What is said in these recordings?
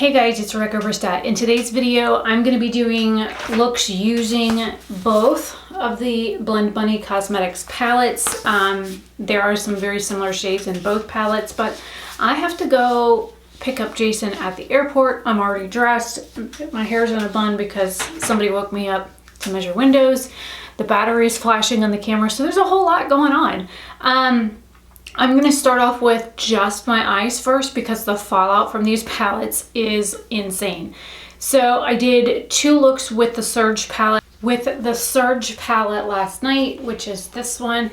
Hey guys, it's Oberstadt. In today's video, I'm going to be doing looks using both of the Blend Bunny Cosmetics palettes. There are some very similar shades in both palettes, but I have to go pick up Jason at the airport. I'm already dressed. My hair's in a bun because somebody woke me up to measure windows. The battery is flashing on the camera, so there's a whole lot going on. I'm going to start off with just my eyes first because the fallout from these palettes is insane. So I did two looks with the Surge palette. With the Surge palette last night, which is this one.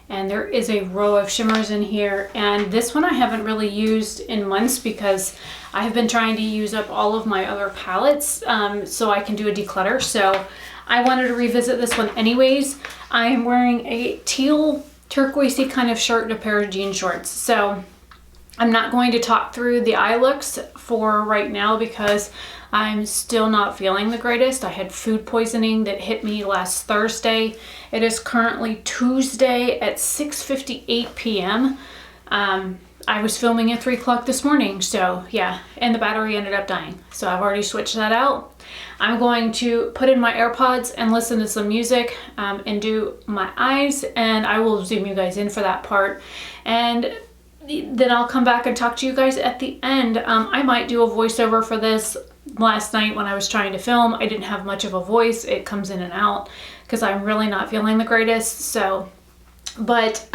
And there is a row of shimmers in here. And this one I haven't really used in months because I have been trying to use up all of my other palettes so I can do a declutter. So I wanted to revisit this one anyways. I am wearing a teal turquoisey kind of shirt and a pair of jean shorts. So I'm not going to talk through the eye looks for right now because I'm still not feeling the greatest. I had food poisoning that hit me last Thursday. It is currently Tuesday at 6:58 p.m. I was filming at 3 o'clock this morning, so yeah, and the battery ended up dying. So I've already switched that out. I'm going to put in my AirPods and listen to some music and do my eyes, and I will zoom you guys in for that part. And then I'll come back and talk to you guys at the end. I might do a voiceover for this. Last night when I was trying to film, I didn't have much of a voice. It comes in and out because I'm really not feeling the greatest. So, but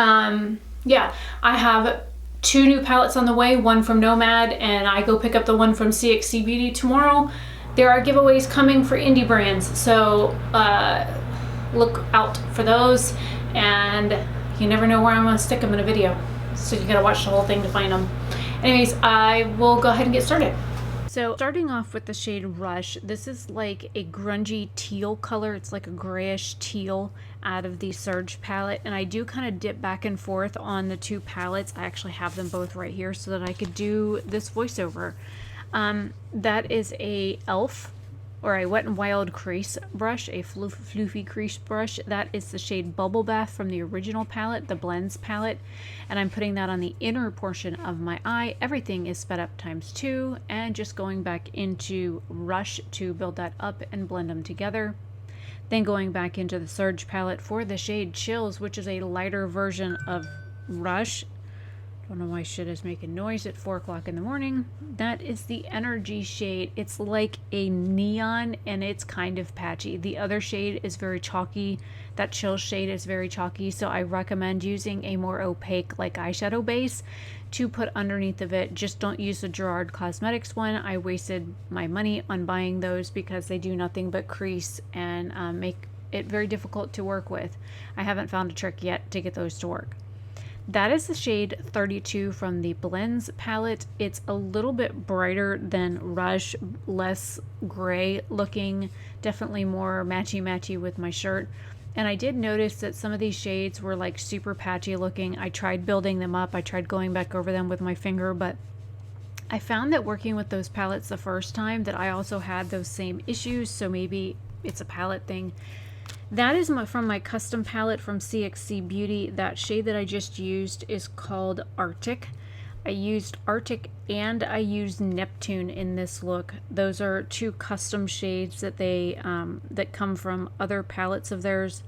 yeah, I have two new palettes on the way, one from Nomad, and I go pick up the one from CXC Beauty tomorrow. There are giveaways coming for indie brands, so look out for those, and you never know where I'm going to stick them in a video, so you gotta watch the whole thing to find them. Anyways, I will go ahead and get started. So starting off with the shade Rush, this is like a grungy teal color. It's like a grayish teal out of the Surge palette, and I do kind of dip back and forth on the two palettes. I actually have them both right here so that I could do this voiceover. That is a e.l.f. or a Wet n Wild crease brush, a floofy crease brush. That is the shade Bubble Bath from the original palette, the Blends palette, and I'm putting that on the inner portion of my eye. Everything is sped up ×2, and just going back into Rush to build that up and blend them together. Then going back into the Surge palette for the shade Chills, which is a lighter version of Rush. Don't know why shit is making noise at 4 o'clock in the morning. That is the Energy shade. It's like a neon and it's kind of patchy. The other shade is very chalky. That Chill shade is very chalky, so I recommend using a more opaque like eyeshadow base to put underneath of it. Just don't use the Gerard Cosmetics one. I wasted my money on buying those because they do nothing but crease and make it very difficult to work with. I haven't found a trick yet to get those to work. That is the shade 32 from the Blends palette. It's a little bit brighter than Rush, less gray looking, definitely more matchy with my shirt. And I did notice that some of these shades were like super patchy looking. I tried building them up. I tried going back over them with my finger, but I found that working with those palettes the first time that I also had those same issues. So maybe it's a palette thing. That is from my custom palette from CXC Beauty. That shade that I just used is called Arctic. I used Arctic and I used Neptune in this look. Those are two custom shades that they that come from other palettes of theirs.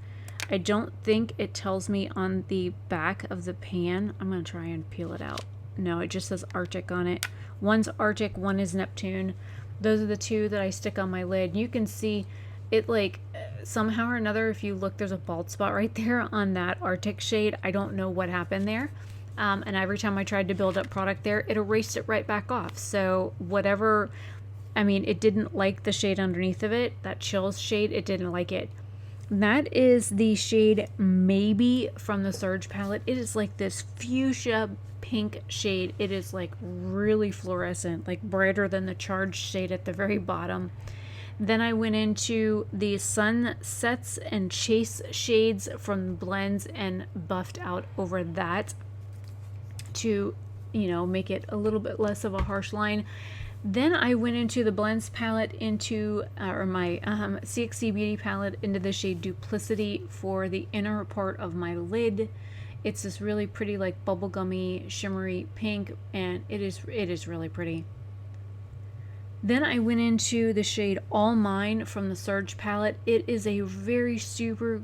I don't think it tells me on the back of the pan. I'm going to try and peel it out. No, it just says Arctic on it. One's Arctic, one is Neptune. Those are the two that I stick on my lid. You can see it like somehow or another, if you look, there's a bald spot right there on that Arctic shade. I don't know what happened there. And every time I tried to build up product there, it erased it right back off. So whatever, I mean, it didn't like the shade underneath of it, that Chills shade, it didn't like it. That is the shade Maybe from the Surge palette. It is like this fuchsia pink shade. It is like really fluorescent, like brighter than the Charged shade at the very bottom. Then I went into the Sunsets and Chase shades from Blends and buffed out over that to, you know, make it a little bit less of a harsh line. Then I went into the Blends palette into, or my CXC Beauty palette into the shade Duplicity for the inner part of my lid. It's this really pretty like bubblegummy shimmery pink, and it is really pretty. Then I went into the shade All Mine from the Surge palette. It is a very super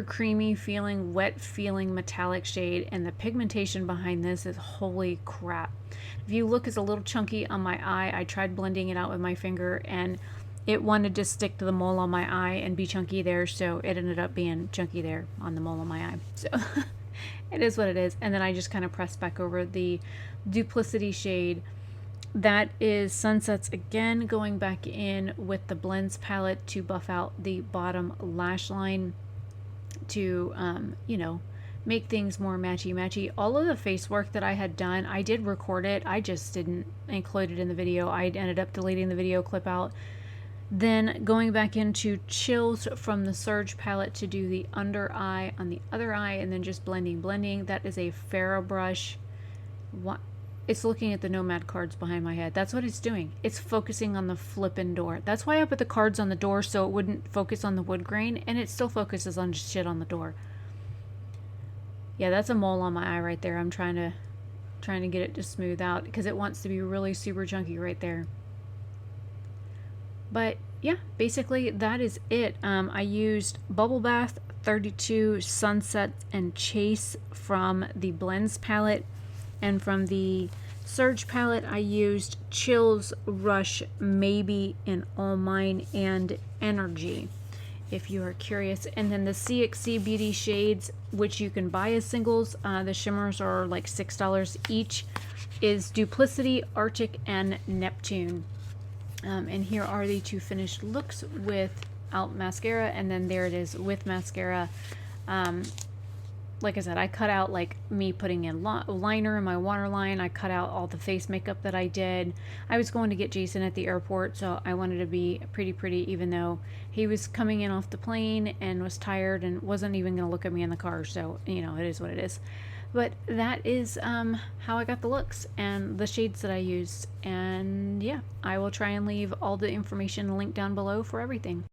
creamy feeling, wet feeling metallic shade, and the pigmentation behind this is holy crap. If you look, it's a little chunky on my eye. I tried blending it out with my finger and it wanted to stick to the mole on my eye and be chunky there, so it ended up being chunky there on the mole on my eye. So it is what it is. And then I just kind of pressed back over the Duplicity shade. That is Sunsets again, going back in with the Blends palette to buff out the bottom lash line to, you know, make things more matchy-matchy. All of the face work that I had done, I did record it. I just didn't include it in the video. I ended up deleting the video clip out. Then going back into Chills from the Surge palette to do the under eye on the other eye, and then just blending. That is a Farrah brush. It's looking at the Nomad cards behind my head. That's what it's doing. It's focusing on the flippin' door. That's why I put the cards on the door, so it wouldn't focus on the wood grain, and it still focuses on shit on the door. Yeah, that's a mole on my eye right there. I'm trying to get it to smooth out because it wants to be really super chunky right there. But yeah, basically that is it. I used Bubble Bath, 32, Sunset, and Chase from the Blends palette. And from the Surge palette, I used Chills, Rush, Maybe, and All Mine, and Energy, if you are curious. And then the CXC Beauty shades, which you can buy as singles, the shimmers are like $6 each, is Duplicity, Arctic, and Neptune. And here are the two finished looks without mascara, and then there it is with mascara. Like I said, I cut out like me putting in liner in my waterline. I cut out all the face makeup that I did. I was going to get Jason at the airport, so I wanted to be pretty, even though he was coming in off the plane and was tired and wasn't even going to look at me in the car. So, you know, it is what it is. But that is how I got the looks and the shades that I used. And yeah, I will try and leave all the information linked down below for everything.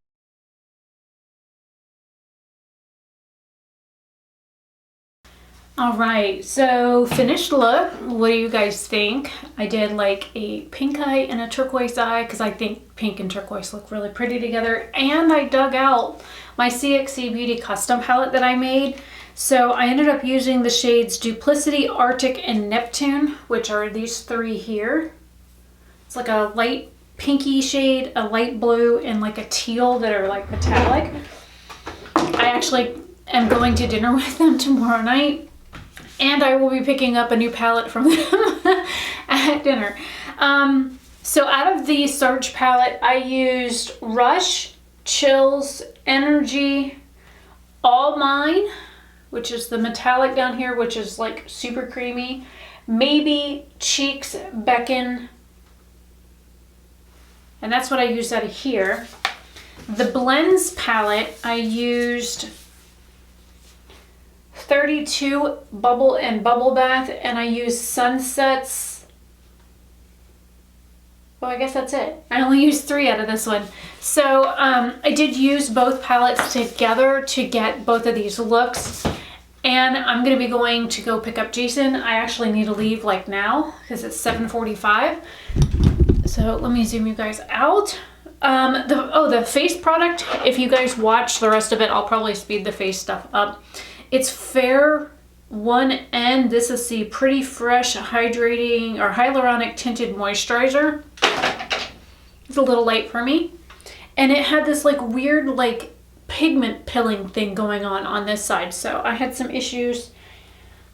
All right, so finished look. What do you guys think? I did like a pink eye and a turquoise eye because I think pink and turquoise look really pretty together. And I dug out my CXC Beauty custom palette that I made. So I ended up using the shades Duplicity, Arctic, and Neptune, which are these three here. It's like a light pinky shade, a light blue, and like a teal that are like metallic. I actually am going to dinner with them tomorrow night. And I will be picking up a new palette from them at dinner. So out of the Surge palette, I used Rush, Chills, Energy, All Mine, which is the metallic down here, which is like super creamy. Maybe, Cheeks, Beckon. And that's what I used out of here. The Blends palette, I used 32 Bubble and Bubble Bath, and I used Sunsets. Well, I guess that's it. I only used 3 out of this one. So I did use both palettes together to get both of these looks. And I'm going to be going to go pick up Jason. I actually need to leave like now because it's 7:45. So let me zoom you guys out. The face product, if you guys watch the rest of it, I'll probably speed the face stuff up. It's Fair 1N. This is the Pretty Fresh Hydrating or Hyaluronic Tinted Moisturizer. It's a little light for me. And it had this like weird like pigment pilling thing going on this side. So I had some issues.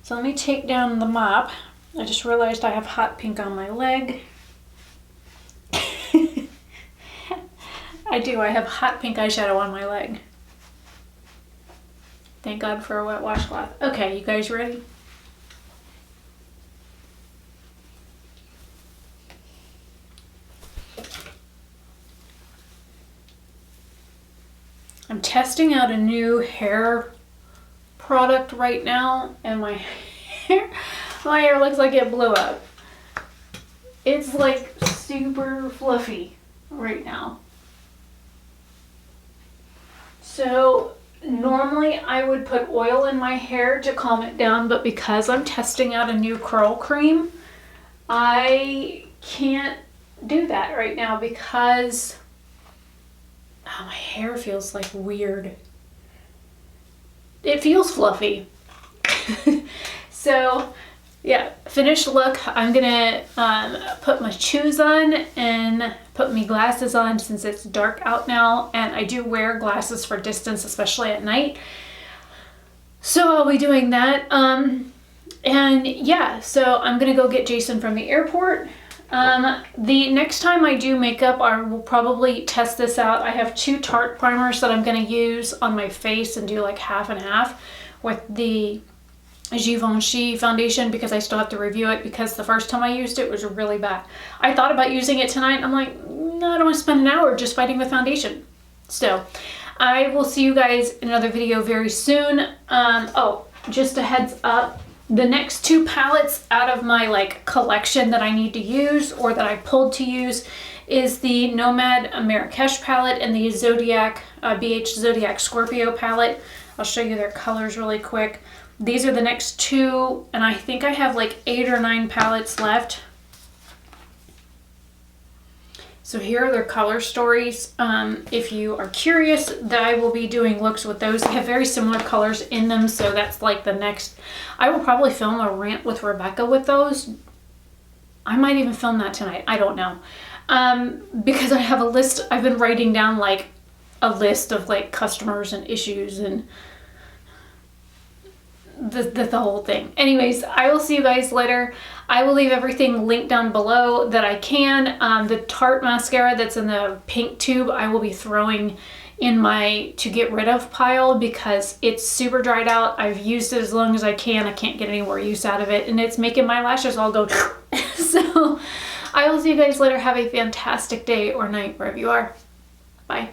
So let me take down the mop. I just realized I have hot pink on my leg. I do. I have hot pink eyeshadow on my leg. Thank God for a wet washcloth. Okay, you guys ready? I'm testing out a new hair product right now, and my hair looks like it blew up. It's like super fluffy right now. So normally I would put oil in my hair to calm it down, but because I'm testing out a new curl cream, I can't do that right now because my hair feels like weird. It feels fluffy. So yeah, finished look. I'm gonna put my shoes on and put my glasses on since it's dark out now, and I do wear glasses for distance, especially at night. So I'll be doing that. And yeah, so I'm gonna go get Jason from the airport. The next time I do makeup, I will probably test this out. I have 2 Tarte primers that I'm gonna use on my face and do like half and half with the Givenchy foundation because I still have to review it because the first time I used it was really bad. I thought about using it tonight. I'm like, no, I don't want to spend an hour just fighting with foundation. So I will see you guys in another video very soon. Oh, just a heads up. The next 2 palettes out of my like collection that I need to use or that I pulled to use is the Nomad Marrakesh palette and the Zodiac, BH Zodiac Scorpio palette. I'll show you their colors really quick. These are the next 2, and I think I have like 8 or 9 palettes left. So here are their color stories. If you are curious, that I will be doing looks with those. They have very similar colors in them, so that's like the next. I will probably film a rant with Rebecca with those. I might even film that tonight. I don't know. Because I have a list. I've been writing down like a list of like customers and issues and the whole thing. Anyways, I will see you guys later. I will leave everything linked down below that I can. The Tarte mascara that's in the pink tube, I will be throwing in my to get rid of pile because it's super dried out. I've used it as long as I can. I can't get any more use out of it, and it's making my lashes all go so I will see you guys later. Have a fantastic day or night wherever you are. Bye.